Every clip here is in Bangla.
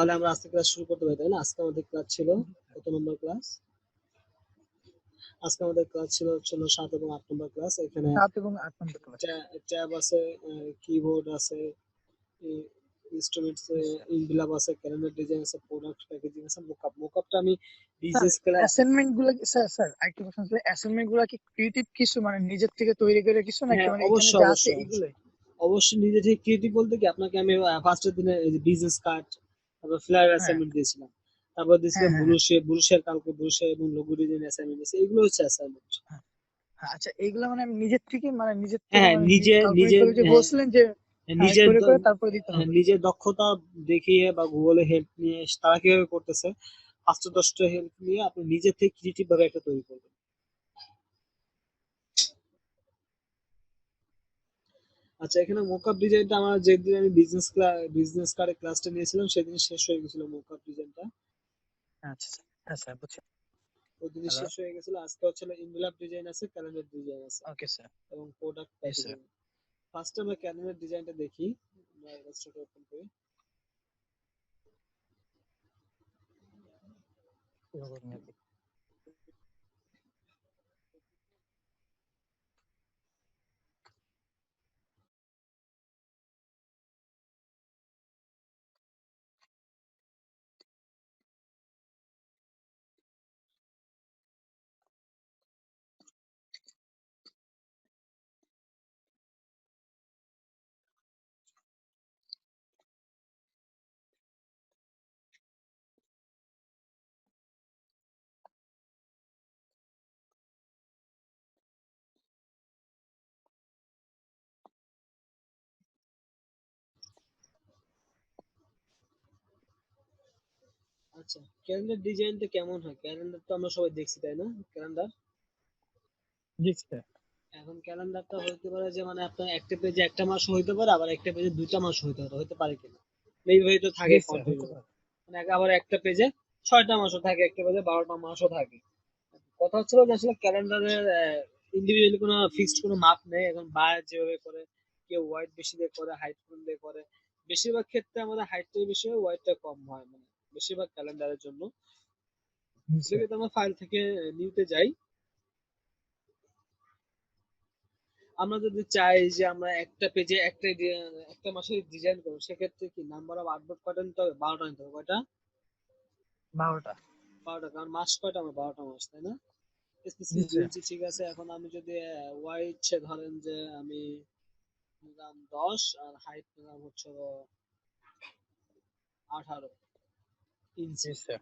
তাহলে আমরা আজকে ক্লাস শুরু করতে পারি, তাই না? আজকে আমাদের ক্লাস ছিল কত নম্বর ক্লাস? আজকে আমাদের ক্লাস ছিল হচ্ছে 7 এবং 8 নম্বর ক্লাস। এখানে 7 এবং 8 নম্বর ক্লাস। ট্যাব আছে, কিবোর্ড আছে, ইনস্ট্রুমেন্টস, ইনভেলপ আছে, ক্যালেন্ডার ডিজাইন আছে, প্রোডাক্ট প্যাকেজিং আছে, মোকআপটা আমি স্যার বিজনেস ক্লাস। অ্যাসাইনমেন্ট গুলো কি স্যার আরেকটা প্রশ্ন আছে, অ্যাসাইনমেন্ট গুলো কি ক্রিয়েটিভ কিছু মানে নিজের থেকে তৈরি করে কিছু নাকি হ্যাঁ, মানে এখানে অবশ্যই যা আছে অবশ্যই এগুলোই? অবশ্যই নিজে থেকে ক্রিয়েটিভ বলতে কি, আপনাকে আমি ফার্স্টের দিনে বিজনেস কার্ড, তারপর ফ্লায়ার হ্যাঁ অ্যাসাইনমেন্ট দিয়েছিলাম, তারপর হ্যাঁ দিয়েছিলাম হ্যাঁ ব্রুশের কালকে ব্রুশে এবং লোগো ডিজাইন অ্যাসাইনমেন্ট দিয়েছি। এগুলো হচ্ছে অ্যাসাইনমেন্ট। হ্যাঁ হ্যাঁ, আচ্ছা এইগুলো মানে আমি নিজের থেকে হ্যাঁ, মানে নিজে কাল্পনিক নিজে ভাবে যে হ্যাঁ, বলছিলেন যে হ্যাঁ নিজের করে করে তারপরে দিতে হবে। নিজের দক্ষতা দেখিয়ে বা গুগলে হেল্প নিয়ে তারা কিভাবে করতেছে, 5-10টা হেল্প নিয়ে আপনি নিজে থেকে ক্রিয়েটিভ ভাবে একটা তৈরি করবেন। আচ্ছা, এখানে মোকআপ ডিজাইনটা আমার যেদিন আমি বিজনেস কার্ডে ক্লাসটা নিয়েছিলাম সেদিন শেষ হয়ে গেছিল মোকআপ ডিজাইনটা। আচ্ছা স্যার, হ্যাঁ স্যার বুঝছি। ওই দিনই হ্যালো, শেষ হয়ে গেছিল। আজকে হচ্ছে ইনভেলপ ডিজাইন আছে, ক্যালেন্ডার ডিজাইন আছে ওকে স্যার। এবং product yes sir. Packaging. First আমরা ক্যালেন্ডার ডিজাইনটা দেখি। আমরা ইলাস্ট্রেটর ওপেন করি। আচ্ছা, ক্যালেন্ডার ডিজাইনটা কেমন হয়? ক্যালেন্ডার তো আমরা সবাই দেখছি, তাই না? ক্যালেন্ডার, জি স্যার। এখন ক্যালেন্ডারটা হইতে পারে যে মানে আপনার একটা পেজে একটা মাস হইতে পারে, আবার একটা পেজে দুইটা মাস হইতে পারে কিনা, এইভাবেই তো থাকে জি স্যার হতে কন্টিনিউ। পারে। মানে আবার একটা পেজে 6টা মাসও থাকে, একটা পেজে 12টা মাসও থাকে। কথা হচ্ছিল যে আসলে ক্যালেন্ডারের ইন্ডিভিজুয়ালি কোনো ফিক্সড কোনো মাপ নেই। এখন বায়ার যেভাবে করে, কেউ ওয়াইড বেশি দিয়ে করে, হাইট কম দিয়ে করে। বেশিরভাগ ক্ষেত্রে আমাদের হাইটটাই বেশি হয়, ওয়াইডটা কম হয়, মানে বেশিরভাগ ক্যালেন্ডারের জন্য। জি স্যার। সেক্ষেত্রে আমরা ফাইল থেকে নিতে যাই। আমরা যদি চাই যে আমরা একটা পেজে একটা মাসের ডিজাইন করবো, সেক্ষেত্রে কি নাম্বার অফ আর্টবোর্ড কয়টা নিতে হবে? 12টা নিতে হবে। কয়টা? 12টা। 12টা, কারণ মাস কয়টা? আমার 12টা মাস, তাই না? জি স্পেসিফিক 2 স্যার। ইঞ্চি ঠিক আছে। এখন আমি যদি ওয়াইড ধরেন যে আমি নিলাম 10 আর হাইট নিলাম হচ্ছে 18 ইঞ্চি। জি স্যার।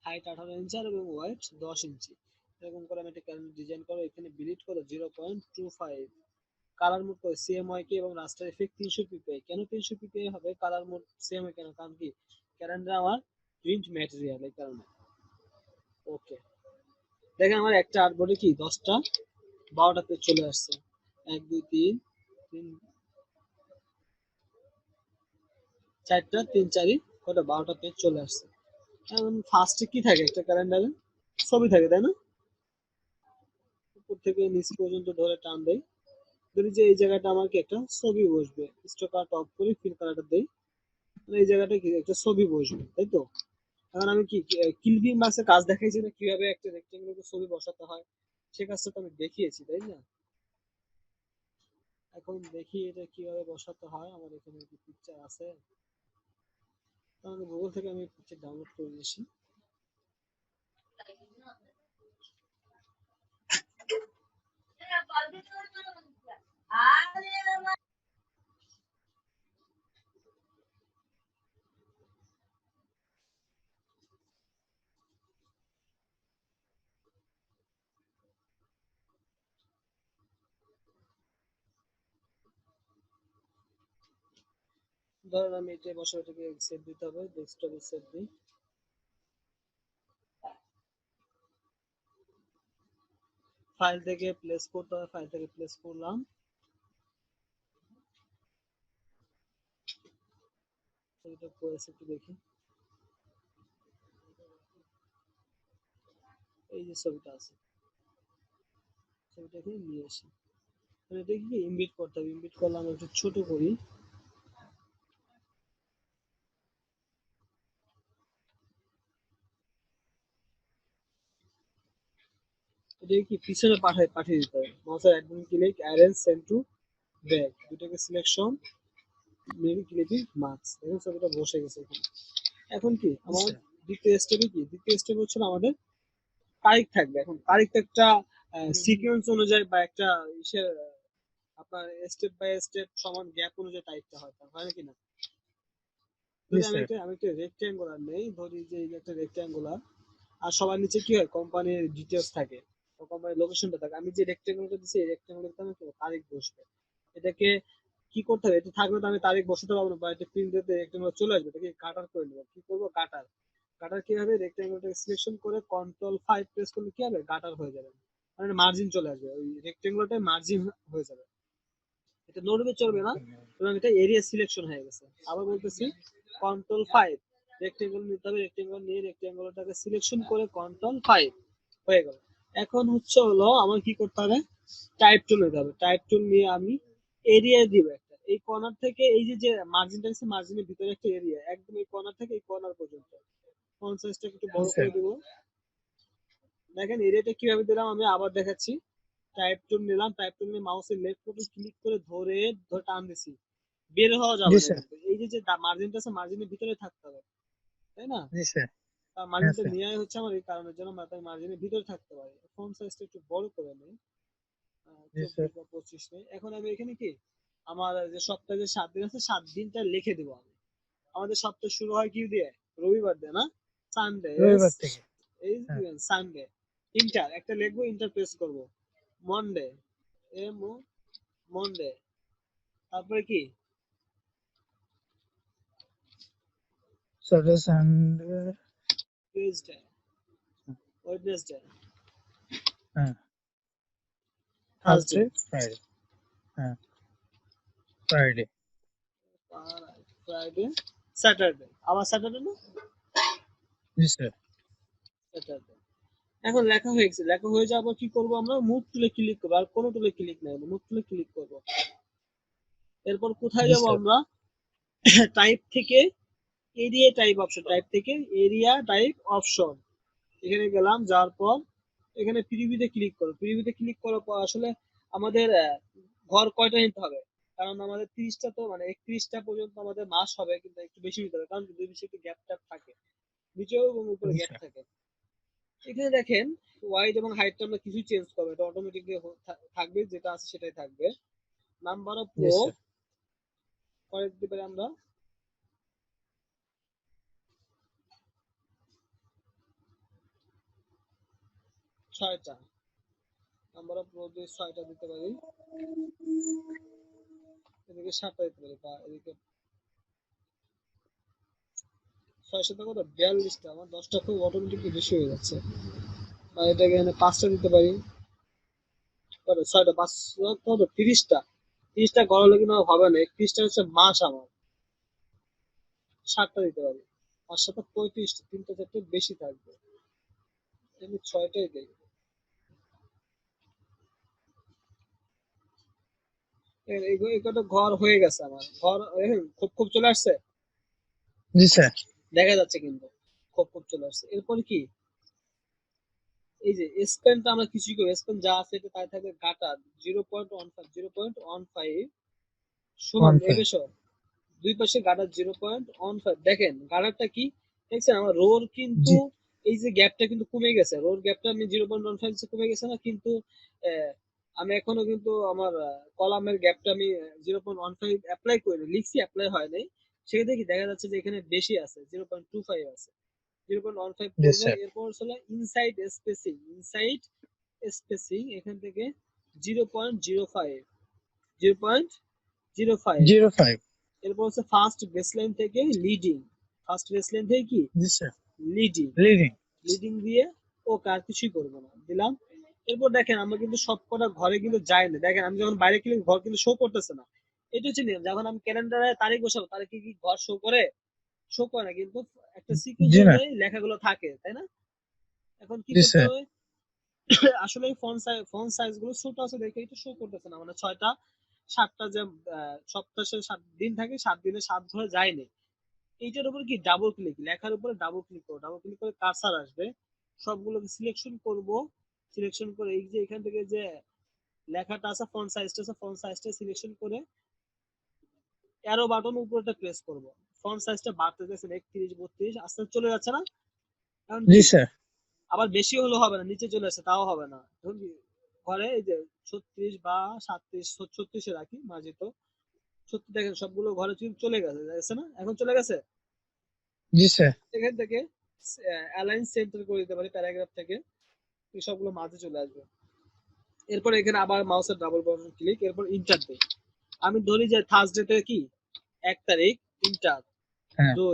হাইট 18 ইঞ্চি আর এবং ওয়াইড 10 ইঞ্চি। এরকম করে আমি একটা ক্যালেন্ডার ডিজাইন করবো। এখানে বিলিট করো 0.25, কালার মোড করে সিএমওয়াইকে এবং রাস্টার এফেক্ট 300 পিপিআই। কেন 300 পিপিআই হবে? কালার মোড সিএমওয়াই কেন? কারণ কি, ক্যালেন্ডার আমার প্রিন্ট ম্যাটেরিয়াল, এই কারণে। ওকে, দেখেন আমার একটা আর্টবোর্ডে কি 10টা 12টা পেজ চলে আসছে। 1 2 3 3 4টা 3 4 কটা 12টা পেজ চলে আসছে। এখন ফার্স্টে কি থাকে একটা ক্যালেন্ডারে? ছবি থাকে, তাই না? উপর থেকে নিচ পর্যন্ত ধরে টান দেয়, ধরি যে এই জায়গাটা আমার কি একটা ছবি বসবে। স্টক কালারটা অফ করি, ফিল কালারটা দেই, মানে এই জায়গাটা কি একটা ছবি বসবে, তাই তো? এখন আমি কি কিলবিং মার্কসের কাজ দেখাইছি না, কিভাবে একটা রেক্টেঙ্গুলার ছবি বসাতে হয়? সে কাজটা তো আমি দেখিয়েছি, তাই না? এখন দেখি এটা কিভাবে বসাতে হয়। আমার এখানে কি পিকচার আছে? তাহলে গুগল থেকে আমি পিকচার ডাউনলোড করে নিয়েছি। ধরেন আমি এটা বসাবো, এটাকে সেভ দিতে হবে, ডেস্কটপে সেভ দিই। ফাইল থেকে প্লেস করতে হবে, ফাইল থেকে প্লেস করলাম। ছবিটা করেছে একটু দেখি। এই যে ছবিটা আছে, ছবিটাকে নিয়ে আসি। মানে এটাকে কি ইমবিট করতে হবে। ইমবিট করলাম, একটু ছোট করি। এটা কি পিছনে পাঠিয়ে দিতে হবে। মাউসের right button click, arrange, send to back, দুটোকে সিলেকশন, মেবি ক্লিপিং মার্কস। দেখুন ছবিটা বসে গেছে এখানে। এখন কি জি আমার স্যার। দ্বিতীয় স্টেপে কি, দ্বিতীয় স্টেপ হচ্ছে আমাদের তারিখ থাকবে। এখন তারিখ তো একটা সিকোয়েন্স অনুযায়ী বা একটা ইসের আপনার স্টেপ বাই স্টেপ সমান গ্যাপ অনুযায়ী তারিখটা হয়, হয় নাকি না? জি যদি আমি স্যার। একটা রেক্ট্যাঙ্গুলার নেই, ধরি যে এই একটা রেক্ট্যাঙ্গুলার, আর সবার নিচে কি হয়, কোম্পানির ডিটেলস থাকে, কোম্পানির লোকেশনটা থাকে। আমি যে রেক্ট্যাঙ্গুলারটা দিচ্ছি এই রেক্ট্যাঙ্গুলারটা আমি তারিখ বসবে। এটাকে কি করতে হবে, এটা থাকলে তো আমি তারিখ বসাতে পারবো না, বা এটা প্রিন্ট দিতে রেক্ট্যাঙ্গুলার চলে আসবে, এটাকে কাটার করে নেবো। কি করবো, কাটার। কাটার কি হবে, রেক্ট্যাঙ্গুলারটাকে সিলেকশন করে কন্ট্রোল 5 প্রেস করলে কি হবে, কাটার হয়ে যাবে, মানে মার্জিন চলে আসবে, ওই রেক্ট্যাঙ্গুলারটাই মার্জিন হয়ে যাবে। এটা নড়বে চলবে না, এবং এটা এরিয়া সিলেকশন হয়ে গেছে। আবার বলতেছি, কন্ট্রোল 5 রেক্টেঙ্গল নিতে হবে, রেক্টেঙ্গল নিয়ে রেক্টেঙ্গলটাকে সিলেকশন করে কন্ট্রোল 5 হয়ে গেল। এখন হচ্ছে হলো আমার কি করতে হবে, টাইপ টুল নিতে হবে। টাইপ টুল নিয়ে আমি এরিয়া দিব একটা, এই কর্নার থেকে এই যে যে মার্জিনটা আছে, মার্জিনের ভিতরে একটা এরিয়া, একদম এই কর্নার থেকে এই কর্নার পর্যন্ত। ফন্ট সাইজটা একটু জি বড় স্যার। করে দিব। দেখেন এরিয়াটা কিভাবে দিলাম, আমি আবার দেখাচ্ছি। টাইপ টুল নিলাম, টাইপ টুল নিয়ে মাউসের লেফট বাটন ক্লিক করে ধরে ধরে টান দিছি, বের হওয়া যাবে জি না স্যার। কিন্তু। এই যে যে মার্জিনটা আছে, মার্জিনের ভিতরে থাকতে হবে, তাই না? জি স্যার। হ্যাঁ মার্জিনটা স্যার। নেওয়াই হচ্ছে আমার এই কারণের জন্য, তাই মার্জিনের ভিতরে থাকতে পারে। ফন্ট সাইজটা একটু বড় করে নিই, জি স্যার। 24 বা 25 নেই। এখন আমি এখানে কি, আমার যে সপ্তাহে যে 7 দিন আছে, 7 দিনটা লিখে দিব আমি। আমাদের সপ্তাহ শুরু হয় কি দিয়ে, রবিবার দিয়ে না, সানডে। রবিবার থেকে। এই হ্যাঁ সানডে, ইন্টার একটা লিখবো, ইন্টার প্রেস করবো। Monday, M O, Monday. তারপরে কি, স্যাটারডে সানডে। টিউজডে, ওয়েডনেসডে, হ্যাঁ। Thursday, Thursday, Friday. হ্যাঁ, ফ্রাইডে। ফ্রাইডে, স্যাটারডে, আবার স্যাটারডে না, জি স্যার। স্যাটারডে। এখন লেখা হয়ে গেছে, লেখা হয়ে যাওয়ার পর কি করবো, আমরা মুভ টুলে ক্লিক করবো, আর কোনো টুলে ক্লিক নাই, মুভ টুলে ক্লিক করবো। এরপর কোথায় জি যাব স্যার। আমরা, টাইপ থেকে এরিয়া টাইপ অপশন, টাইপ থেকে এরিয়া টাইপ অপশন, এখানে গেলাম। যাওয়ার পর এখানে প্রিভিউতে ক্লিক করো। প্রিভিউতে ক্লিক করার পর আসলে আমাদের ঘর কয়টা নিতে হবে, কারণ আমাদের 30টা তো মানে 31টা পর্যন্ত আমাদের মাস হবে, কিন্তু একটু বেশি নিতে হবে, কারণ দুই বেশি একটু গ্যাপ ট্যাপ থাকে, নিচেও এবং উপরে জি গ্যাপ স্যার। থাকে। এখানে দেখেন ওয়াইড এবং হাইটটা আমরা কিছু চেঞ্জ করবো, এটা অটোমেটিকলি থাকবে, যেটা আছে সেটাই থাকবে। Number of zero sir. করে দিতে পারি আমরা 6টা। নাম্বার অফ রো দিয়ে 6টা দিতে পারি, এদিকে 7টা দিতে পারি, বা এদিকে 6 7 কত, 42টা। আমার 10টা খুব অটোমেটিকলি বেশি হয়ে যাচ্ছে, বা এটাকে এখানে 5টা দিতে পারি, কত 6টা 5 কত, 30টা। 30টা ঘর হলে কিন্তু আমার হবে না, 31টা হচ্ছে মাস আমার। 7টা দিতে পারি, 5 7 35টা, 3টা 4টে বেশি থাকবে, আমি 6টাই দিই। এই কটা ঘর হয়ে গেছে আমার, ঘর খুব খুব চলে আসছে, জি স্যার। দেখা যাচ্ছে কিন্তু খুব খুব চলে আসছে। এরপর কি, এই যে স্পেনটা আমরা কিছুই করি, স্পেন যা আছে এটা তাই থাকবে, গাটা 0.15 সমান 1 5। এবেশর, দুই পাশে গাটার 0.15। দেখেন গাটারটা কি, দেখছেন আমার রোর কিন্তু, জি। এই যে গ্যাপটা কিন্তু কমে গেছে, রোর গ্যাপটা আমি 0.15 কমে গেছে না কিন্তু। আহ, আমি এখনো কিন্তু আমার কলামের গ্যাপটা আমি 0.15 অ্যাপ্লাই করিনি, লিখছি অ্যাপ্লাই হয় নাই। সেক্ষেত্রে কি দেখা যাচ্ছে যে এখানে বেশি আছে, 0.25 আছে, 0.15 জি করবো। স্যার। এরপর হলো ইনসাইড স্পেসিং, ইনসাইড স্পেসিং এখান থেকে 0.05, 0.05। 05। এরপর হচ্ছে ফার্স্ট বেসলাইন থেকে লিডিং, ফার্স্ট বেসলাইন থেকে কি, জি স্যার। Leading, leading. লিডিং দিয়ে ও কার কিছুই করবো না, দিলাম। এরপর দেখেন আমরা কিন্তু সব কটা ঘরে কিন্তু যাই না, দেখেন আমি যখন বাইরে ক্লিক ঘর কিন্তু শো করতেছে না। এটা হচ্ছে নিয়ম, যখন আমি ক্যালেন্ডারে তারিখ বসাবো তারিখে কি ঘর শো করে, শো করে না কিন্তু, একটা সিকোয়েন্স জি না। অনুযায়ী লেখাগুলো থাকে, তাই না? এখন কি জি করতে স্যার। হবে, আসলে ফন্ট সাইজ গুলো ছোট আছে দেখে এটা শো করতেছে না, মানে 6টা 7টা যে সপ্তাহে 7 দিন থাকে, 7 দিনে 7 ধরে যায়নি। এইটার উপর কি ডাবল ক্লিক, লেখার উপরে ডাবল ক্লিক করবো, ডাবল ক্লিক করে কার্সার আসবে, সবগুলোকে সিলেকশন করব, সিলেকশন করে এই যে এখান থেকে যে লেখাটা আছে ফন্ট সাইজটা সিলেকশন করে অ্যারো বাটন উপরটা প্রেস করব। ফন্ট সাইজটা বাড়তে দেখছেন 31 32 আস্তে আস্তে চলে যাচ্ছে না? এখন জি কি স্যার। আবার বেশি হলেও হবে না, নিচে চলে আসে তাও হবে না। ধরুন কি ঘরে এই যে 36 বা 37 36 এ রাখি মার্জিত। 70 দেখেন সবগুলো ঘরে চলে গেছে, গেছে না? এখন চলে গেছে। জি স্যার। এখান থেকে অ্যালাইন সেন্টার করে দিতে পারি প্যারাগ্রাফ থেকে, এই সবগুলো মাঝে চলে আসবে। এরপর এখানে আবার মাউসের ডাবল বাটন ক্লিক, এরপর ইন্টার দেই। আমি ধরি যে থার্সডে থেকে কি 1 তারিখ, ইন্টার, হ্যাঁ। 2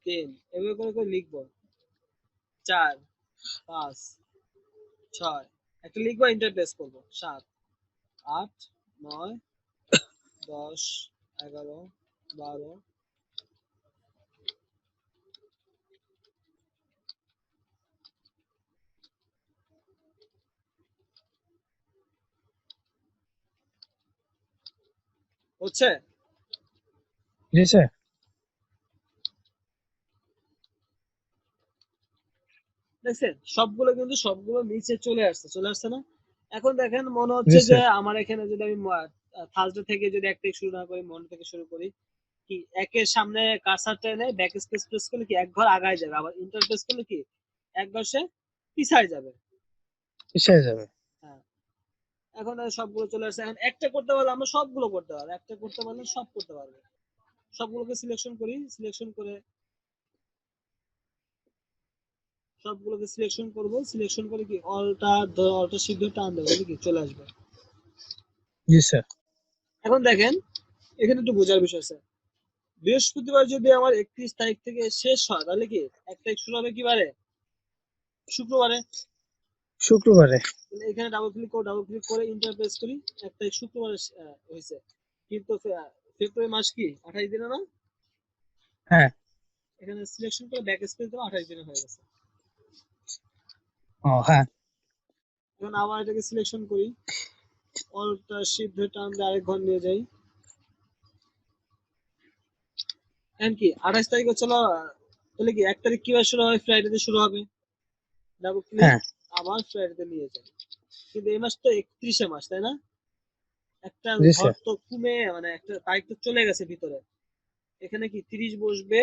3 এভাবে করে করে লিখবো। 4 5 6 একটা লিখবো, ইন্টার প্রেস করবো। 7 8 9 10 11 12 হচ্ছে। জি স্যার। দেখছেন সবগুলো কিন্তু সবগুলো নিচে চলে আসছে না? এখন দেখেন মনে জি হচ্ছে যে স্যার। আমার এখানে যদি আমি থার্সডে থেকে যদি 1 তারিখ শুরু না করি, মনে থেকে শুরু করি, কি একের সামনে কার্সার টেনে ব্যাক স্পেস প্রেস করলে কি এক ঘর আগায় যাবে, আবার ইন্টার প্রেস করলে কি এক ঘর সে পিছায় যাবে। পিছিয়ে যাবে। হ্যাঁ, এখন আর সবগুলো চলে আসছে। এখন একটা করতে পারলে আমরা সবগুলো করতে পারবো, একটা করতে পারলে সব করতে পারবো। সবগুলোকে সিলেকশন করি, সিলেকশন করে সবগুলোকে সিলেকশন করব, সিলেকশন করে কি অলটা সিদ্ধ টান দেবো, তাহলে কি চলে আসবে। জি স্যার। এখন দেখেন এখানে একটু বোঝার বিষয় আছে। বৃহস্পতিবার যদি আমার 31 তারিখ থেকে শেষ হয়, তাহলে কি 1 তারিখ শুরু হবে কি বারে? শুক্রবারে। শুক্রবারে। তাহলে এখানে ডাবল ক্লিক করে ইন্টার প্রেস করি, 1 তারিখ শুক্রবারে হয়েছে। কিন্তু ফেব্রুয়ারি মাস কি 28 দিনে না? হ্যাঁ। এখানে সিলেকশন করে ব্যাক স্পেস দেবো, 28 দিনে হয়ে গেছে। ও হ্যাঁ। এখন আবার এটাকে সিলেকশন করি, অলটা শিফট ধরে টান দিয়ে আরেক ঘর নিয়ে যাই। এখন কি 28 তারিখ হচ্ছে না? তাহলে কি 1 তারিখ কিভাবে শুরু হবে? ফ্রাইডেতে শুরু হবে। ডাবল ক্লিক, হ্যাঁ। আবার ফ্রাইডেতে নিয়ে যাই। কিন্তু এই মাস তো 31 মাস, তাই না? একটা জি ঘর স্যার। তো কমে মানে একটা তারিখ তো চলে গেছে ভিতরে। এখানে কি 30 বসবে,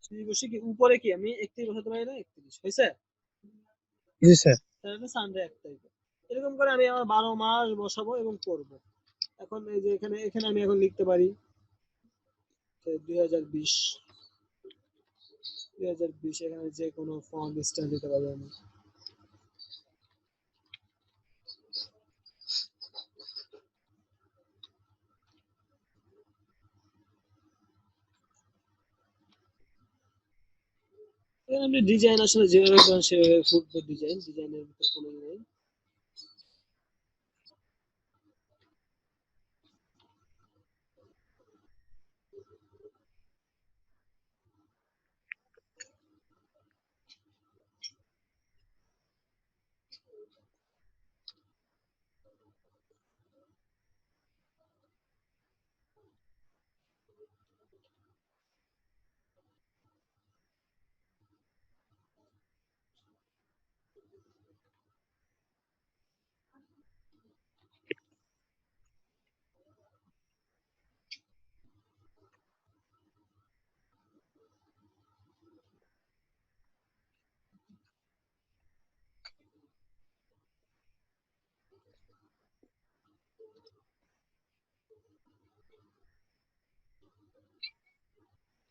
30 বসে কি উপরে কি আমি 31 বসাতে পারি না? 31 হয়েছে। জি স্যার। তাহলে সানডে 1 তারিখ। এরকম করে আমি আমার 12 মাস বসাবো এবং করব। এখন এই যে এখানে এখানে আমি এখন লিখতে পারি 2020, 2020 এখানে যে কোনো ফন্ট স্টাইল দিতে পারি আমি। এখানে আপনি ডিজাইন আসলে যেভাবে করেন সেভাবে ফুটবে, ডিজাইনের ভিতরে কোনো ই নেই।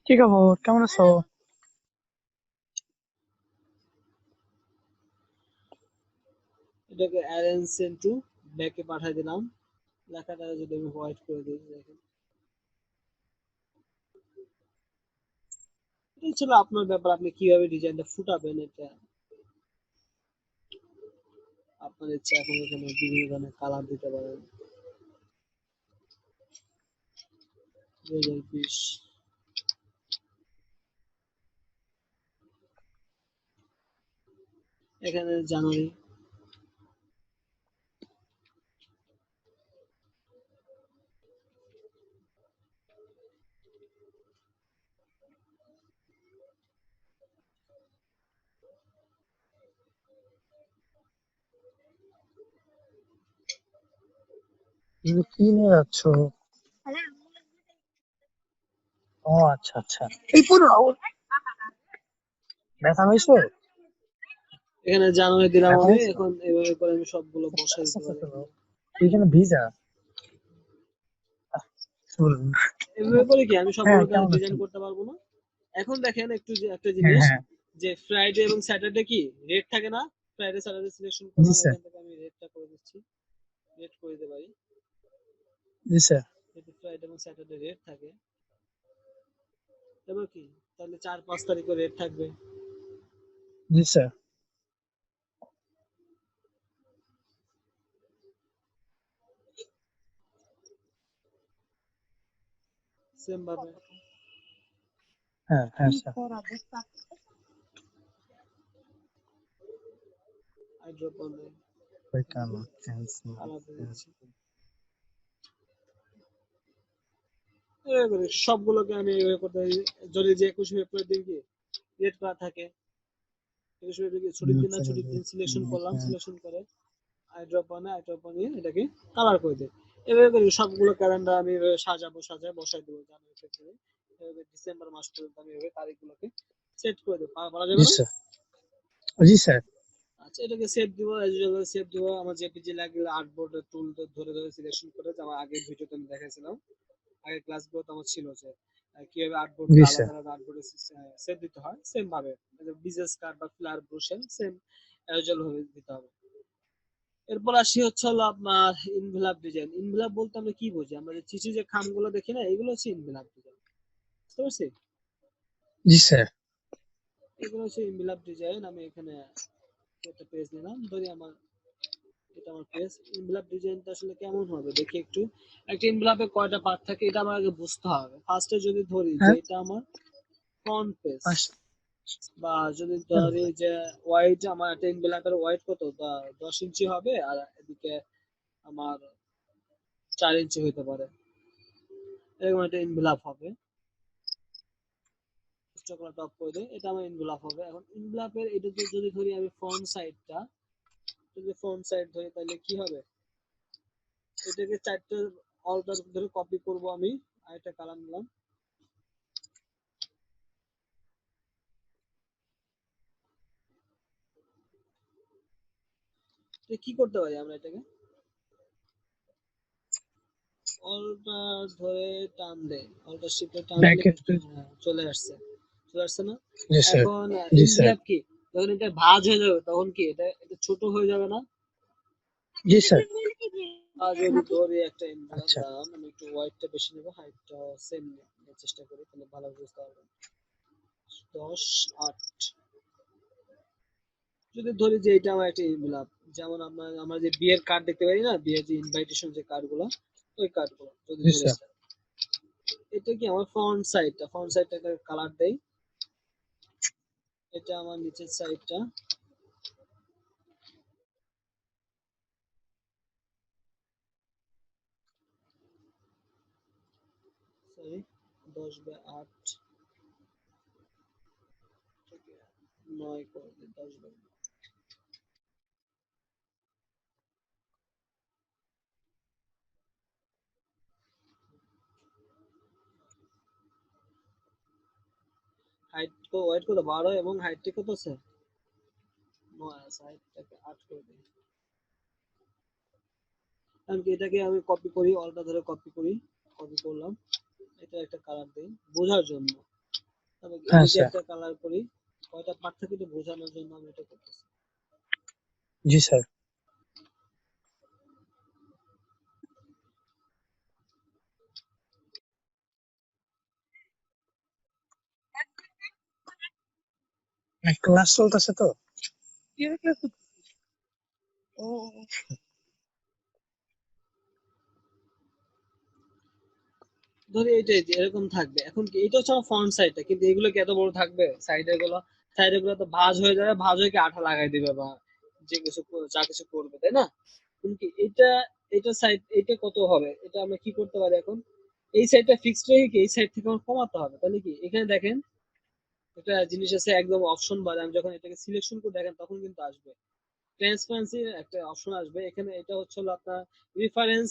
কি খবর, কেমন আছো? এটাকে অ্যারেঞ্জ সেন্ড টু ব্যাকে পাঠিয়ে দিলাম। লেখাটা যদি আমি হোয়াইট করে দিই, দেখেন এটাই ছিল আপনার ব্যাপার, আপনি কিভাবে ডিজাইনটা ফুটাবেন এটা আপনার ইচ্ছা। এখন এখানে বিভিন্ন ধরনের কালার দিতে পারেন। 2020 এখানে জানুয়ারি, তুমি কি নিয়ে যাচ্ছ? ও আচ্ছা আচ্ছা, এই পুরো ব্যথা হয়েছে? এখানে জানুয়ারি দিলাম ব্যথা আমি, হয়েছে? এখন এভাবে করে আমি সবগুলো বসাই আস্তে দিতে আস্তে পারি চলো, এখানে। এইখানে ভিজা। চলুন। এভাবে করে কি আমি হ্যাঁ, সবগুলো কেমন ডিজাইন আছেন? করতে পারবো না? এখন দেখেন একটু যে একটা হ্যাঁ জিনিস, হ্যাঁ। যে ফ্রাইডে এবং স্যাটারডে কি রেড থাকে না? ফ্রাইডে স্যাটারডে সিলেকশন জি করলাম, স্যার। এখান থেকে আমি রেডটা করে দিচ্ছি, রেড করে দিতে পারি। জি স্যার। যদি ফ্রাইডে এবং স্যাটারডে রেড থাকে, তারপর কি, তাহলে 4-5 তারিখও রেড থাকবে। জি স্যার। সেম ভাবে হ্যাঁ হ্যাঁ sir. I drop on colour দিয়ে দিচ্ছি। এভাবে করে সবগুলোকে আমি এভাবে করতে পারি। যদি যে 21 এপ্রিল দিন কি রেড করা থাকে, 21 এপ্রিল কি ছুটির দিন না, ছুটির দিন সিলেকশন করলাম, সিলেকশন করে আই ড্রপ বানিয়ে এটাকে কালার করে দিই। এভাবে করে সবগুলো ক্যালেন্ডার আমি এভাবে সাজাবো, সাজায় বসাই দেবো জানুয়ারি থেকে এভাবে ডিসেম্বর মাস পর্যন্ত আমি এভাবে তারিখগুলোকে সেট করে দেবো। বলা যাবে জি না? স্যার। জি স্যার। আচ্ছা, এটাকে সেভ দিব, এজ ইউজুয়াল সেভ দিব। আমার জেপিজি লাগলে আর্টবোর্ডের টুল ধরে ধরে সিলেকশন করে, যে আমার আগের ভিডিওতে আমি দেখাইছিলাম, আগের ক্লাসগুলোতে আমার ছিল যে কিভাবে আর্টবোর্ডকে জি আলাদা স্যার। আলাদা আর্টবোর্ডে সেভ দিতে হয়, সেম ভাবে বিজনেস কার্ড বা ফ্লায়ার ব্রোশার সেম ইউজুয়াল ভাবে দিতে হবে। এরপর আসি হচ্ছে হলো আপনার ইনভেলাপ ডিজাইন। ইনভেলাপ বলতে আমরা কি বুঝি? আমরা যে চিঠি যে খামগুলো দেখি না, এগুলো হচ্ছে ইনভেলাপ ডিজাইন, বুঝতে পারছি? জি স্যার। এগুলো হচ্ছে ইনভেলাপ ডিজাইন। আমি এখানে একটা পেজ নিলাম, ধরি আমার এটা আমার পেজ। ইনভেলাপ ডিজাইনটা আসলে কেমন হবে দেখি একটু। একটা ইনভেলাপে কয়টা পার্ট থাকে এটা আমার আগে বুঝতে হবে। ফার্স্টে যদি ধরি যে হ্যাঁ। এটা আমার ফ্রন্ট পেজ, পাঁচ- বা যদি ধরি যে ওয়াইড, আমার একটা ইনভেলাপের ওয়াইড কত, 10 ইঞ্চি হবে, আর এদিকে আমার 4 ইঞ্চি হইতে পারে, এরকম একটা ইনভেলাপ হবে। চকলেট টপ করে দেয়, এটা আমার ইনভেলাপ হবে। এখন ইনভেলাপের এটা যদি ধরি আমি ফ্রন্ট সাইডটা, যদি ফ্রন্ট সাইড ধরি তাহলে কি হবে? এটাকে 4টে অল্টার ধরে কপি করব আমি, আরেকটা কালার নিলাম। তো কি করতে পারি আমরা এটাকে, অল্টার ধরে টান দেয়, অল্টার শিফটে টান দিলে ব্যাকেট। কিন্তু হ্যাঁ, চলে আসছে, চলে আসছে না? জি স্যার। এখন জি স্যার। ইনভেলাপ কি, যখন এটা ভাঁজ হয়ে যাবে তখন কি এটা এটা ছোট হয়ে যাবে না? জি স্যার। আর যদি ধরি একটা ইনভেলাপ আচ্ছা। দাম, আমি একটু ওয়াইডটা বেশি নেবো, হাইটটা সেম নেওয়ার চেষ্টা করি, তাহলে ভালো বুঝতে পারবো। 10-8। যদি ধরি যে এটা আমার একটা ইনভেলাপ, যেমন আমরা যে বিয়ের কার্ড দেখতে পারি না, বিয়ের যে ইনভাইটেশন যে কার্ডগুলো, ওই কার্ডগুলো যদি জি ধরি স্যার। এটা, এটা কি আমার ফ্রন্ট সাইডটা কালার দেই, এটা আমার নিচের সাইডটা, সরি 10/8 থেকে 9 করে দিই, 10/9। ওয়েট কত, 12, এবং হাইটটা কত আছে, 9 আছে, হাইটটাকে 8 করে দিই। কারণ কি এটাকে আমি কপি করি, অলটা ধরে কপি করি, কপি করলাম, এটা একটা কালার দিই বোঝার জন্য। তবে হ্যাঁ এদিকে স্যার। একটা কালার করি, কয়টা পার্ট থাকে এটা বোঝানোর জন্য আমি এটা করতেছি। জি স্যার। ক্লাস চলতেছে তো। ও। ধরি এইটাই যে এরকম থাকবে। এখন কি এটা হচ্ছে আমার ফ্রন্ট সাইডটা, কিন্তু এগুলো কি এত বড় থাকবে? সাইডের গুলো তো ভাঁজ হয়ে যাবে, ভাঁজ হয়ে কি আঠা লাগাই দিবে বা যে কিছু যা কিছু করবে, তাই না? কিন্তু এটা সাইড এটা কত হবে, এটা আমরা কি করতে পারি এখন? এই সাইডটা ফিক্সড রেখে কি এই সাইড থেকে আমার কমাতে হবে, তাহলে কি এখানে দেখেন একটা জিনিস আছে একদম অপশন বার, আমি যখন এটাকে সিলেকশন করে দেখেন তখন কিন্তু আসবে ট্রান্সপারেন্সি একটা অপশন আসবে এখানে। এটা হচ্ছে হলো আপনার রেফারেন্স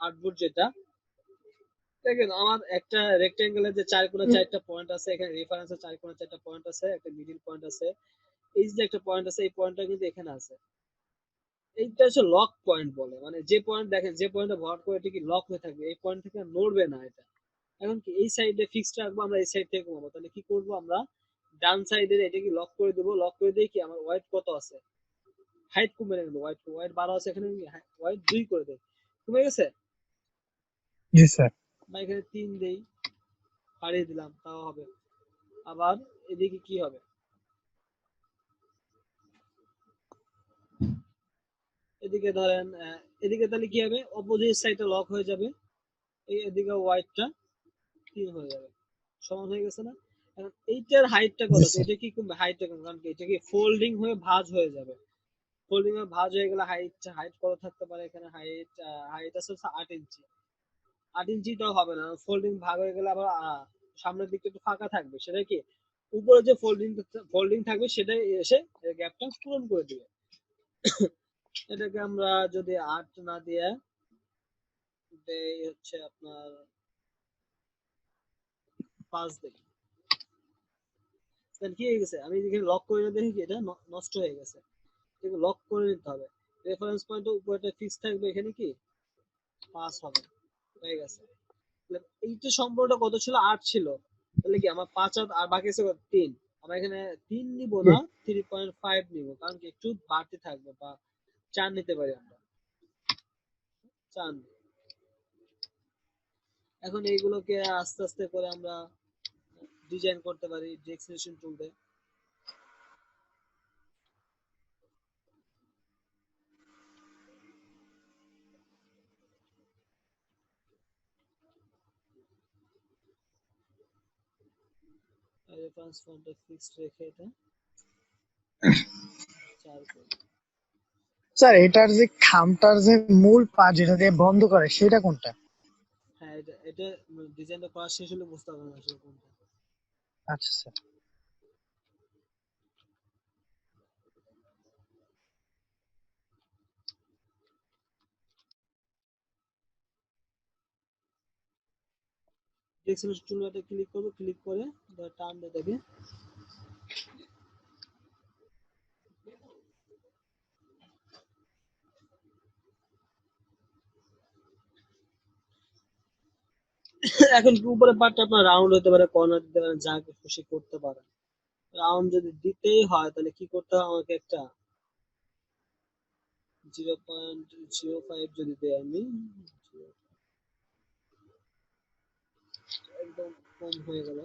আউটপুট যেটা দেখেন আমার একটা রেক্টেঙ্গেলের যে 4 কোণে 4টা পয়েন্ট আছে, এখানে রেফারেন্সের 4 কোণে 4টা পয়েন্ট আছে, একটা মিডল পয়েন্ট আছে, এই যে একটা পয়েন্ট আছে, এই পয়েন্টটা কিন্তু এখানে আছে। এইটা হচ্ছে লক পয়েন্ট বলে, মানে যে পয়েন্ট দেখেন যে পয়েন্টে ভর করে এটা কি লক হয়ে থাকবে, এই পয়েন্ট থেকে নড়বে না এটা। এখন কি এই সাইডে ফিক্সড রাখবো, আমরা এই সাইড থেকে কমাবো, তাহলে কি করবো আমরা ডান সাইডের এটা কি লক করে দেবো, লক করে দিয়ে কি আমার ওয়াইড কত আছে, হাইট কমে নেবো, ওয়াইড ওয়াইড 12 আছে, এখানে ওয়াইড 2 করে দেয়, কমে গেছে। জি স্যার। বা এখানে 3 দেই, বাড়িয়ে দিলাম, তাও হবে। আবার এদিকে কি হবে, এদিকে ধরেন এদিকে তাহলে কি হবে, অপোজিট সাইডটা লক হয়ে যাবে, এদিকে ওয়াইডটা 3 হয়ে যাবে, সমান হয়ে গেছে না। এখন এইটার হাইটটা কত, জি স্যার। এটা কি কমবে, হাইটটা কমবে, কারণ কি এটা কি ফোল্ডিং হয়ে ভাঁজ হয়ে যাবে। ফোল্ডিং হয়ে ভাঁজ হয়ে গেলে হাইট হাইট কত থাকতে পারে, এখানে হাইট হাইট আছে হচ্ছে 8 ইঞ্চি। 8 ইঞ্চিটাও হবে না, ফোল্ডিং ভাগ হয়ে গেলে আবার সামনের দিকটা একটু ফাঁকা থাকবে, সেটা কি উপরে যে ফোল্ডিং ফোল্ডিং থাকবে সেটাই এসে গ্যাপটা পূরণ করে দিবে। এটাকে আমরা যদি 8 না দিয়ে দেই হচ্ছে আপনার 5 দিই, তাহলে কি হয়ে গেছে, আমি এখানে লক করে দেখি কি এটা নষ্ট হয়ে গেছে, এটাকে লক করে নিতে হবে। রেফারেন্স পয়েন্টের উপরটা ফিক্স থাকবে, এখানে কি 5 হবে, হয়ে গেছে। তাহলে এইটা সম্পর্কটা কত ছিল, 8 ছিল, তাহলে কি আমার 5 আর বাকি আছে 3, আমরা এখানে 3 নিব জি। না, 3.5 নিব, কারণ কি একটু বাড়তি থাকবে, বা 4 নিতে পারি আমরা, 4। এখন এইগুলোকে আস্তে আস্তে করে আমরা ডিজাইন করতে পারি ডিএক্সেলেশন টুল দিয়ে। রেফারেন্স পয়েন্টটা ফিক্সড রেখে এটা 4 করি। স্যার এটার যে খামটার যে মূল পা যেটা দিয়ে বন্ধ করে সেটা কোনটা? হ্যাঁ, এটা এটা ডিজাইনটা করা শেষ হলে বুঝতে পারবেন আসলে কোনটা। আচ্ছা স্যার। ডিএক্সেলেশন টুলবারে ক্লিক করব, ক্লিক করে টান দিয়ে দেখে এখন কি উপরে পার্টটা আপনার রাউন্ড হতে পারে, কর্নার দিতে পারেন, যা খুশি করতে পারেন। রাউন্ড যদি দিতেই হয় তাহলে কি করতে হবে, আমাকে একটা 0.05 যদি দেই আমি, একদম কম হয়ে গেল,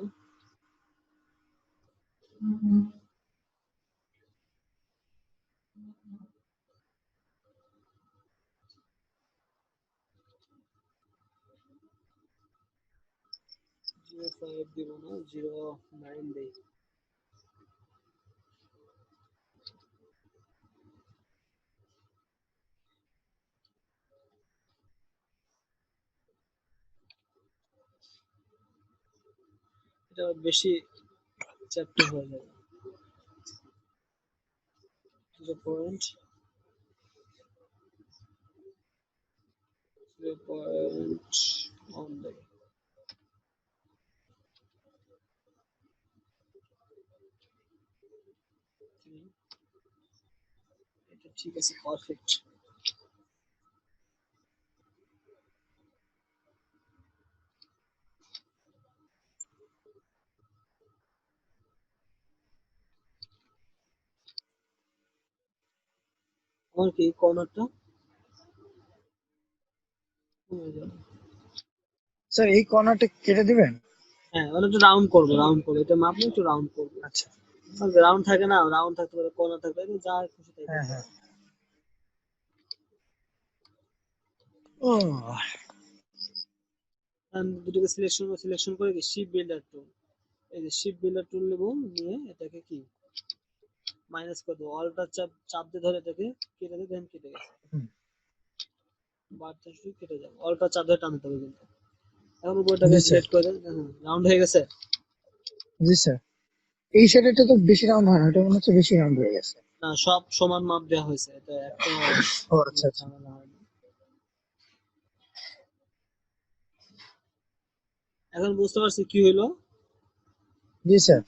0.5 দিব না, 0.9 দেই। এটা বেশি চ্যাপ্টার হয়ে যাবে, 0.1 দেই। এটা ঠিক আছে, পারফেক্ট। আমার কি কর্নারটা কমে যাবে। স্যার এই কর্নারটা কেটে দিবেন? হ্যাঁ, মানে একটু রাউন্ড করবো, রাউন্ড করবো, এটা মাপলে একটু রাউন্ড করবো। আচ্ছা। রাউন্ড থাকে না, রাউন্ড থাকতে পারে, কর্নার থাকতে পারে, যা খুশি তাই হ্যাঁ করতে হ্যাঁ। পারে। ও দুটোকে সিলেকশন করে কি শিপ বিল্ডার টুল, এই যে শিপ বিল্ডার টুল নেবো, নিয়ে এটাকে কি মাইনাস করে দেবো, অল্টার চাপ চাপ দিয়ে ধরে এটাকে কেটে দেবো, দেন কেটে গেছে, হুম, বারটা শুধু কেটে যাবে, অল্টার চাপ ধরে টানতে হবে কিন্তু। এখন উপরটাকে জি স্যার। সিলেক্ট করে দেন, রাউন্ড হয়ে গেছে। জি স্যার। এই সাইডটা তো বেশি রাউন্ড হয় না, এটা মনে হচ্ছে বেশি রাউন্ড হয়ে গেছে। না, সব সমান মাপ দেওয়া হয়েছে, এটা একটা ও আচ্ছা আচ্ছা। ঝামেলা হয়নি। এখন বুঝতে পারছি কি হইলো। জি স্যার।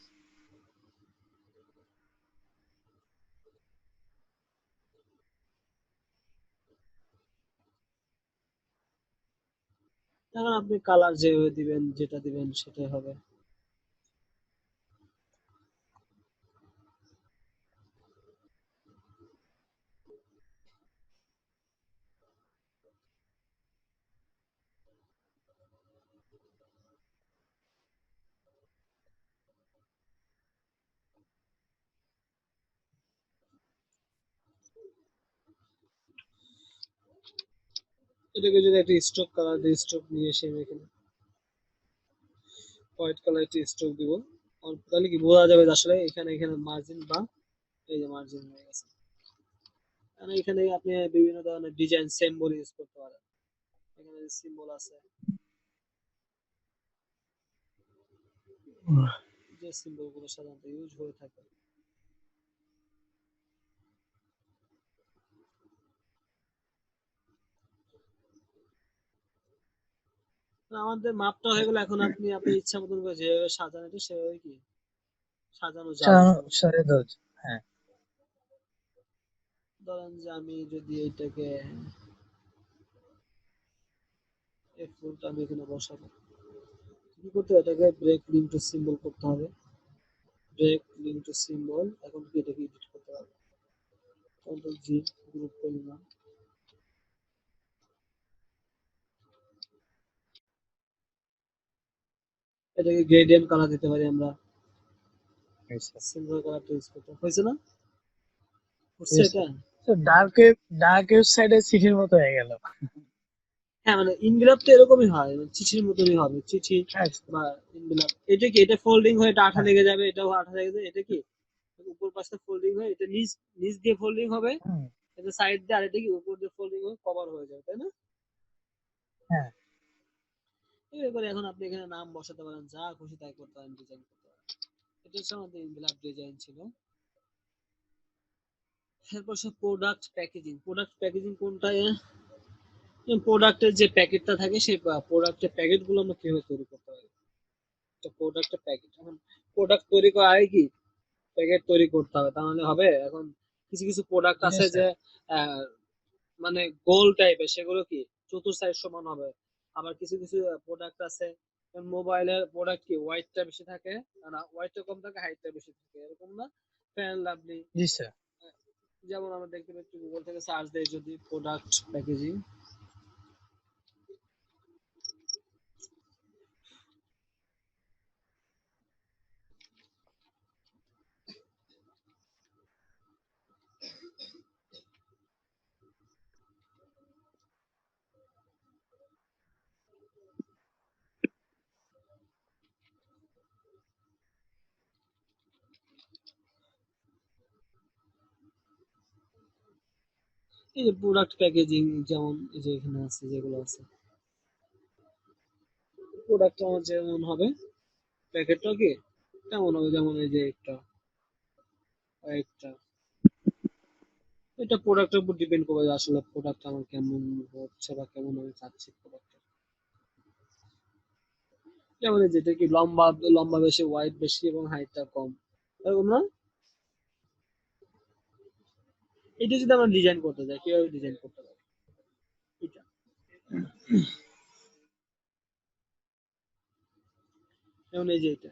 এখন আপনি কালার যেভাবে দিবেন, যেটা দিবেন সেটাই হবে। এটাকে যদি একটা স্ট্রোক কালার দিয়ে স্ট্রোক নিয়ে এসে আমি এখানে হোয়াইট কালার একটা স্ট্রোক দিব, তাহলে কি বোঝা যাবে যে আসলে এখানে এখানে মার্জিন বা এই যে মার্জিন হয়ে গেছে। কারণ এখানে আপনি বিভিন্ন ধরনের ডিজাইন সিম্বল ইউজ করতে পারেন। এখানে সিম্বল আছে, যে সিম্বল গুলো সাধারণত ইউজ হয়ে থাকে। আমাদের মাপটা হয়ে গেলে এখন আপনি আপনার ইচ্ছা মতন করে যেভাবে সাজান এটা সেভাবে কি সাজানো যাবে, সমস্যা নেই। সাড়ে 10। হ্যাঁ। ধরেন যে আমি যদি এইটাকে এই ফুলটা আমি এখানে বসাবো, কি করতে হবে, এটাকে ব্রেক লিঙ্ক টু সিম্বল করতে হবে। ব্রেক লিঙ্ক টু সিম্বল, এখন কি এটাকে এডিট করতে হবে। কন্ট্রোল জি, গ্রুপ করে নিলাম। এটাকে গ্রেডিয়েন্ট কালার দিতে পারি আমরা, সিলভার কালারটা ইউজ করতে হয়েছে না, হচ্ছে এটা। ডার্ক ডার্ক ওয়েবসাইটে চিঠির মতো হয়ে গেল। হ্যাঁ মানে ইনবিলাপ তো এরকমই হয়, মানে চিঠির মতনই হবে, চিঠি হ্যাঁ বা ইনবিলাপ। এটা কি, এটা ফোল্ডিং হয়ে এটা আঠা হ্যাঁ। লেগে যাবে, এটাও আঠা লেগে যাবে। এটা কি উপর পাশটা ফোল্ডিং হয়ে এটা নিচ নিচ দিয়ে ফোল্ডিং হবে, হুম, এটা সাইড দিয়ে, আর এটা কি উপর দিয়ে ফোল্ডিং হয়ে কভার হয়ে যাবে, তাই না? হ্যাঁ। এবারে এখন আপনি এখানে নাম বসাতে পারেন, যা খুশি তাই করতে পারেন, ডিজাইন করতে পারেন। এটা হচ্ছে আমাদের ইনবিলাপ ডিজাইন ছিল। এরপর সব প্রোডাক্ট প্যাকেজিং। প্রোডাক্ট প্যাকেজিং কোনটা, প্রোডাক্টের যে প্যাকেটটা থাকে সেই প্রোডাক্টের প্যাকেট গুলো আমরা কিভাবে তৈরি করতে পারি। প্রোডাক্টের প্যাকেট, এখন প্রোডাক্ট তৈরি করা আগে কি প্যাকেট তৈরি করতে হবে, তাহলে হবে। এখন কিছু কিছু প্রোডাক্ট জি আছে যে স্যার। আহ, মানে গোল টাইপের, সেগুলো কি চতুর সাইজ সমান হবে। আবার কিছু কিছু প্রোডাক্ট আছে, মোবাইলের প্রোডাক্ট কি ওয়াইডটা বেশি থাকে, না ওয়াইডটা কম থাকে, হাইটটা বেশি থাকে, এরকম না। ফ্যান লাভলি, জি স্যার। যেমন আমরা দেখতে পাচ্ছি গুগল থেকে সার্চ দেয় যদি প্রোডাক্ট প্যাকেজিং, এই যে প্রোডাক্ট প্যাকেজিং, যেমন এই যে এখানে আছে যেগুলো আছে, প্রোডাক্ট আমার যেমন হবে প্যাকেটটা কি তেমন হবে, যেমন এই যে একটা একটা এটা প্রোডাক্টের উপর ডিপেন্ড করবে যে আসলে প্রোডাক্ট আমার কেমন হচ্ছে বা কেমন আমি চাচ্ছি প্রোডাক্ট। যেমন এই যেটা কি লম্বা লম্বা বেশি, ওয়াইড বেশি এবং হাইটটা কম, এরকম না। এটা যদি আমরা ডিজাইন করতে যাই কিভাবে ডিজাইন করতে পারি, এটা যেমন এই যে এটা,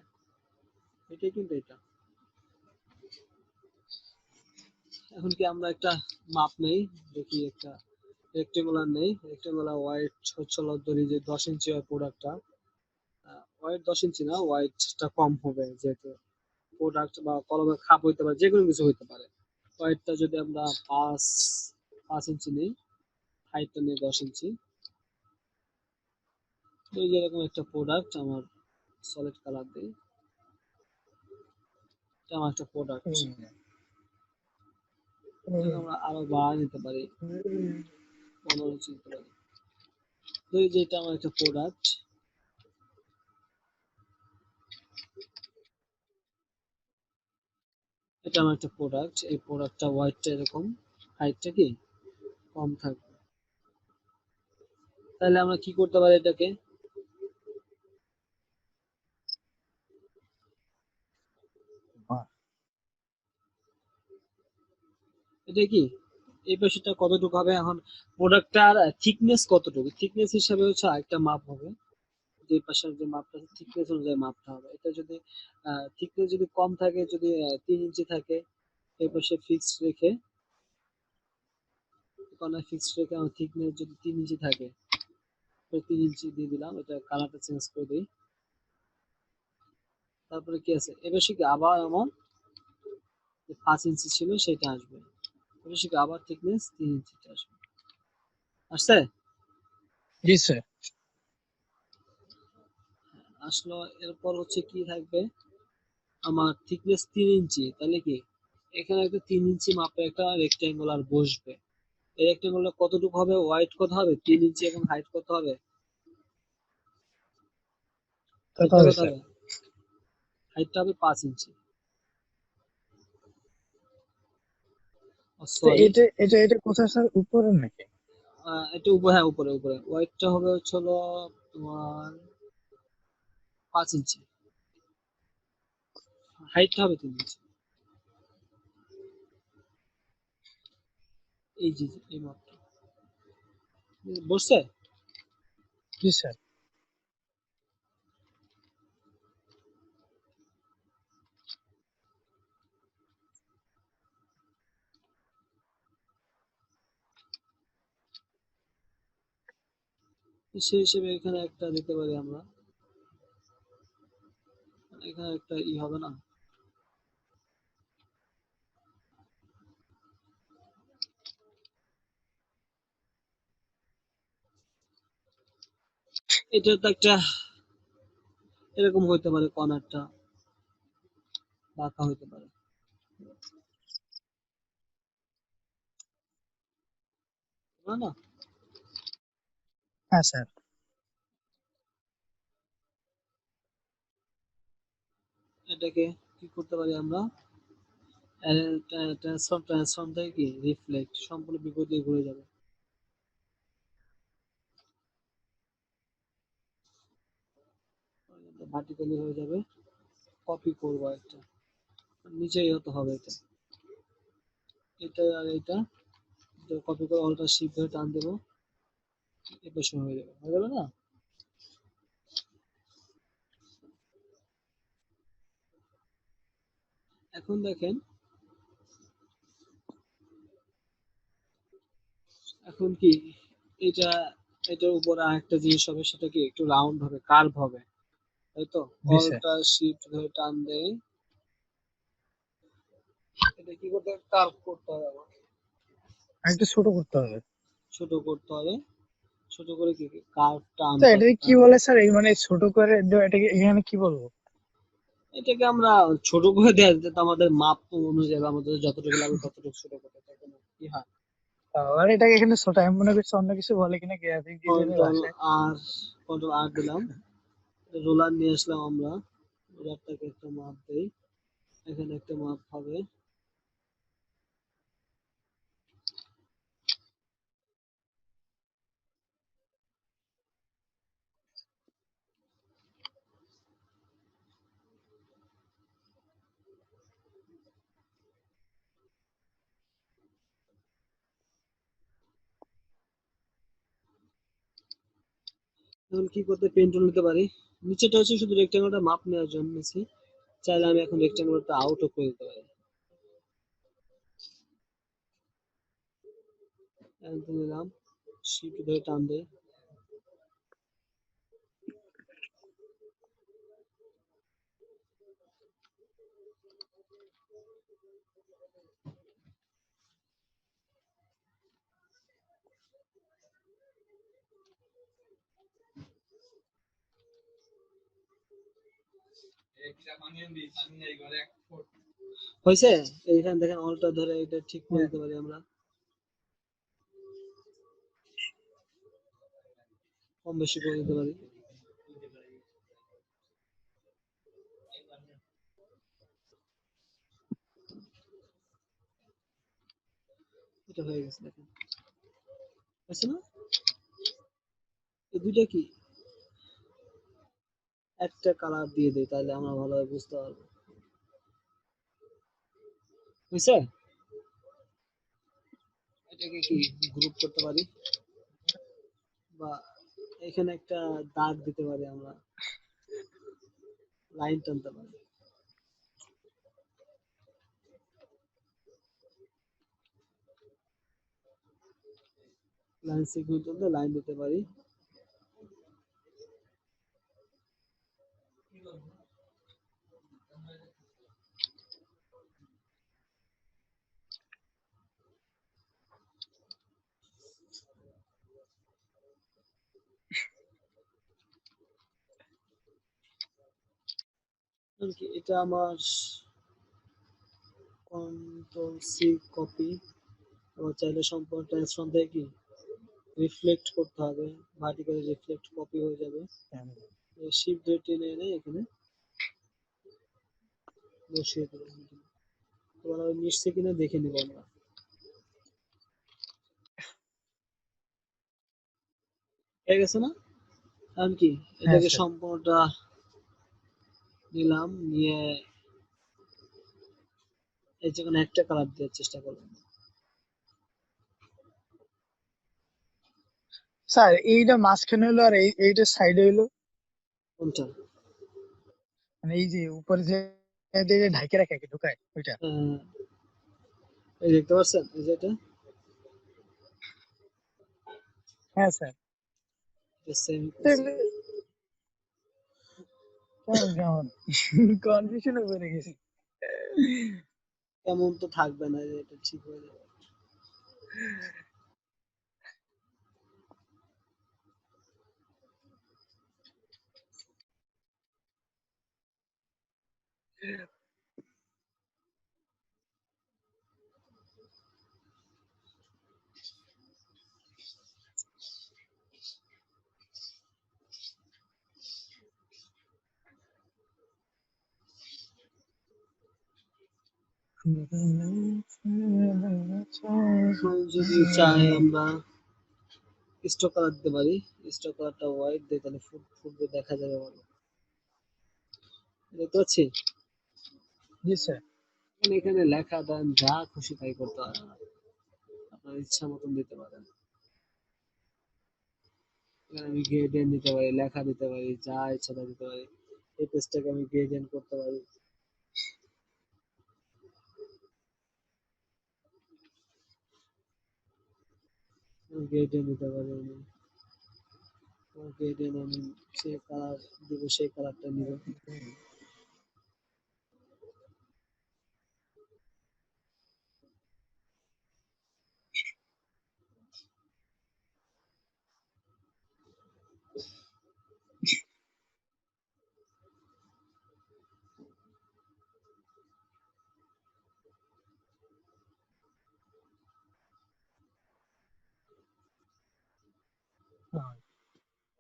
এটাই কিন্তু এটা। এখন কি আমরা একটা মাপ নেই, দেখি একটা রেক্টেঙ্গুলার নেই, রেক্টেঙ্গুলার ওয়াইড হচ্ছে ধরি যে 10 ইঞ্চি হয় প্রোডাক্টটা, ওয়াইড 10 ইঞ্চি না, ওয়াইডটা কম হবে যেহেতু প্রোডাক্ট বা কলমের খাপ হইতে পারে, যে কোনো কিছু হইতে পারে। ওয়াইডটা যদি আমরা 5 5 ইঞ্চি নিই, হাইটটা নিই 10 ইঞ্চি। এই যেরকম একটা প্রোডাক্ট আমার সলিড কালার দিই, এটা আমার একটা প্রোডাক্ট। এটাকে আমরা আরো বাড়ায় নিতে পারি, 15 ইঞ্চি নিতে পারি। তো এই যে এটা আমার একটা প্রোডাক্ট, এটা আমার একটা প্রোডাক্ট, এই প্রোডাক্টটা ওয়াইডটা এরকম, হাইটটা কি কম থাকবে। তাহলে আমরা কি করতে পারি, এটাকে এটা কি এই পাশেটা কতটুকু হবে এখন, প্রোডাক্টটার থিকনেস কতটুকু, থিকনেস হিসাবে হচ্ছে আরেকটা মাপ হবে, যে পাশের যে মাপটা থিকনেস অনুযায়ী মাপটা হবে। এটা যদি থিকনেস যদি কম থাকে, যদি 3 ইঞ্চি থাকে, এই পাশে ফিক্সড রেখে, কর্নার ফিক্সড রেখে আমার থিকনেস যদি 3 ইঞ্চি থাকে, তো 3 ইঞ্চি দিয়ে দিলাম। এটা কালারটা চেঞ্জ করে দিই। তারপরে কি আছে, এবার কি আবার আমার যে 5 ইঞ্চি ছিল সেটা আসবে, এবার কি আবার থিকনেস 3 ইঞ্চি আসবে। আসছে? জি স্যার। আসলো। এরপর হচ্ছে কি থাকবে, আমার থিকনেস 3 ইঞ্চি, তাহলে কি এখানে একটা 3 ইঞ্চি মাপে একটা রেক্টেঙ্গুলার বসবে। এই রেক্টেঙ্গুলার কতটুকু হবে, ওয়াইড কত হবে 3 ইঞ্চি, এবং হাইট কত হবে, কত হাইটটা হবে কত স্যার? হবে, হাইটটা হবে 5 ইঞ্চি। তো সরি, এটা কোথায় স্যার, উপরে নাকি? এটা উপরে, হ্যাঁ উপরে উপরে, ওয়াইডটা হবে হচ্ছে হলো তোমার 5 ইঞ্চি, হাইটটা হবে 3 ইঞ্চি। এই যে এই মাপটা বসছে। জি স্যার। সেই হিসেবে এখানে একটা দিতে পারি আমরা, এখানে একটা হবে না, এটা তো একটা এরকম হইতে পারে, কর্নারটা বাঁকা হইতে পারে, না না। হ্যাঁ স্যার। এটাকে কি করতে পারি আমরা, ট্রান্সফর্ম থেকে কি রিফ্লেক্ট সম্পূর্ণ বিপরীত দিকে ঘুরে যাবে, ভার্টিক্যালি হয়ে যাবে। কপি করবো একটা, নিচেই হতে হবে এটা, এটা আর এটা, কপি করে অল্টা শিফট ধরে টান দেবো, এবার সময় হয়ে যাবে না। এখন দেখেন, এখন কি এটা, এটার উপরে আরেকটা জিনিস হবে, সেটা কি একটু রাউন্ড হবে, কার্ভ হবে, তাই তো। জি স্যার। অল্টা শিফট ধরে টান দেয়, এটা কি করতে হবে, কার্ভ করতে হবে আমার। আর একটু ছোট করতে হবে। ছোট করতে হবে, ছোট করে কি কার্ভটা স্যার আনতে এটাকে কি হবে। বলে স্যার, এই মানে ছোট করে এটাকে এখানে কি বলবো? এটাকে আমরা ছোট করে দেওয়া যেতে, আমাদের মাপ অনুযায়ী আমাদের যতটুকু লাগবে ততটুকু ছোট করতে হবে, কি হয়। আর এটাকে এখানে ছোট, আমি মনে করছি অন্য কিছু বলে কিনা গ্রাফিক ডিজাইনের কন্ট্রোল ভাষায়। আর, কন্ট্রোল আর দিলাম, রোলার নিয়ে আসলাম আমরা, রোলারটাকে একটা মাপ দেই, এখানে একটা মাপ হবে। এখন কি করতে, পেন টুল নিতে পারি, নিচেটা হচ্ছে শুধু রেক্টেঙ্গলটা মাপ নেওয়ার জন্য নিচ্ছি, চাইলে আমি এখন রেক্টেঙ্গলটা আউটও করে দিতে পারি। এখন নিলাম, শিফট ধরে টান দেই, হয়েছে। এইখানে দেখেন অলটা ধরে এটা ঠিক করে হ্যাঁ। দিতে পারি আমরা, কম বেশি করে দিতে পারি। এটা হয়ে গেছে দেখেন, হয়েছে না। এই দুইটা কি একটা কালার দিয়ে দেই, তাহলে আমরা ভালোভাবে বুঝতে পারবো। বুঝছে? এটাকে কি গ্রুপ করতে পারি, বা এখানে একটা দাগ দিতে পারি, আমরা লাইন টানতে পারি। লাইন সেগমেন্ট তুলতে লাইন দিতে পারি। কি এটা আমার কন্ট্রোল সি কপি, আবার চাইলে সম্পূর্ণ ট্রান্সফর্ম থেকে কি রিফ্লেক্ট করতে হবে, ভার্টিক্যালি রিফ্লেক্ট কপি হয়ে যাবে। শিফট দিয়ে টেনে এনে এখানে বসিয়ে দেবো। এবার আমি মিশছে কিনা দেখে নিব আমরা। হয়ে গেছে না? কারণ কি হ্যাঁ এটাকে স্যার। সম্পূর্ণটা নিলাম, নিয়ে এই যে কোনো একটা কালার দেওয়ার চেষ্টা করবো। স্যার এইটা মাঝখানে হলো আর এইটা সাইডে হইলো, কোনটা? মানে এই যে উপরে যে দিয়ে ঢাকে রাখে ঢুকায় ওইটা। এই দেখতে পাচ্ছেন, এই যে এটা হ্যাঁ স্যার। সেম। তাহলে কেমন কনফিউশনে পড়ে গেছি। তেমন তো থাকবে না, এটা ঠিক হয়ে যাবে। এখন যদি চাই আমরা স্টক কালার দিতে পারি, স্টক কালারটা হোয়াইট দিয়ে, তাহলে ফুটবে, দেখা যাবে ভালো। দেখতে পাচ্ছি জি স্যার। এখানে লেখা দেন, যা খুশি তাই করতে হয়, আপনার ইচ্ছা মতন দিতে পারেন। এখানে আমি গ্রেডিয়েন্ট দিতে পারি, লেখা দিতে পারি, যা ইচ্ছা তাই দিতে পারি। এই পেজটাকে আমি গ্রেডিয়েন্ট করতে পারি, গ্রেডিয়েন্ট দিতে পারি আমি। গ্রেডিয়েন্ট আমি যে কালার দিব সেই কালারটা নিব।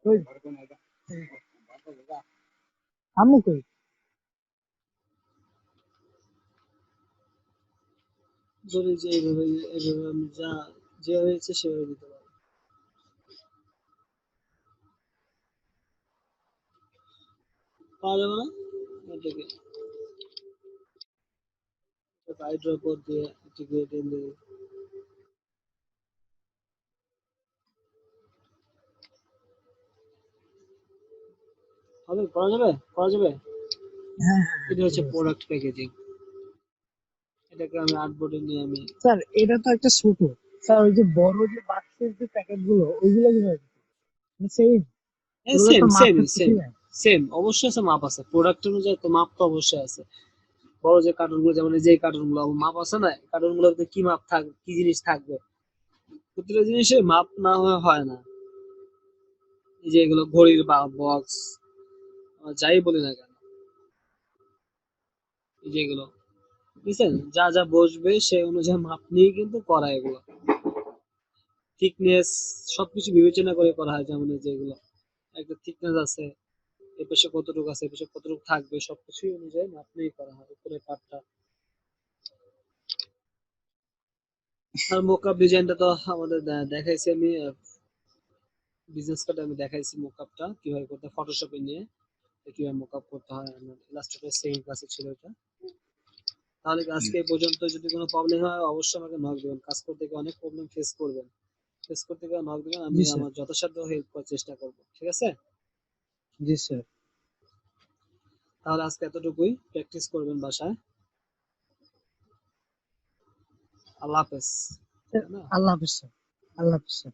ওই আম্মু কই? ধরি যে এইভাবে, এইভাবে আমি যা যে হয়েছে সেভাবে দিতে পারি। পাওয়া যাবে না এটাকে হাইড্রো উপর দিয়ে একটু গ্রেডিয়েন্ট দিয়ে হবে, করা যাবে, করা যাবে। হ্যাঁ হ্যাঁ হ্যাঁ, এটা ঠিক হচ্ছে আছে। Product packaging. এটাকে আমি আর্টবোর্ডে নিয়ে আমি স্যার এটা তো একটা ছোট। স্যার ওই যে বড় যে বাক্সের যে প্যাকেট গুলো ওইগুলো কিভাবে সেম? ওগুলো সেম তো মাপ সেম থাকতে সেম ঠিক আছে। সেম অবশ্যই আছে, মাপ আছে, প্রোডাক্ট অনুযায়ী তো মাপ তো অবশ্যই আছে। বড় যে কার্টুন গুলো, যেমন এই যে কার্টুন গুলো মাপ আছে না, কার্টুন গুলোতে কি মাপ থাকবে, কি জিনিস থাকবে, প্রতিটা জিনিসের মাপ না হয়ে হয় না। এই যে এগুলো ঘড়ির বা বক্স, যাই বলি না কেন, এই যে এগুলো বুঝছেন, যা যা বসবে সেই অনুযায়ী মাপ নিয়ে কিন্তু করা, এগুলো থিকনেস সবকিছু বিবেচনা করে করা হয়। যেমন এই যে এগুলো একটা থিকনেস আছে, এ পাশে কতটুকু আছে, এ পাশে কতটুকু থাকবে, সবকিছুই অনুযায়ী মাপ নিয়ে করা হয় উপরের পার্টটা। আর মোকআপ ডিজাইনটা তো আমাদের দেখাইছি আমি, বিজনেস কার্ডে আমি দেখাইছি মোকআপটা কিভাবে করতে, ফটোশপে নিয়ে কিভাবে মোকআপ করতে হয়। আমার ইলাস্ট্রেটর সেকেন্ড ক্লাসে ছিল এটা। তাহলে আজকে এই পর্যন্ত। যদি কোনো প্রবলেম হয় অবশ্যই আমাকে নক দিবেন। কাজ করতে গিয়ে অনেক প্রবলেম ফেস করতে গিয়ে নক দিবেন, আমি জি স্যার। আমার যথাসাধ্য হেল্প করার চেষ্টা করব। ঠিক আছে? জি স্যার। তাহলে আজকে এতটুকুই, প্র্যাকটিস করবেন বাসায়। আল্লাহ হাফেজ। তাই না? আল্লাহ হাফেজ স্যার। আল্লাহ হাফেজ স্যার।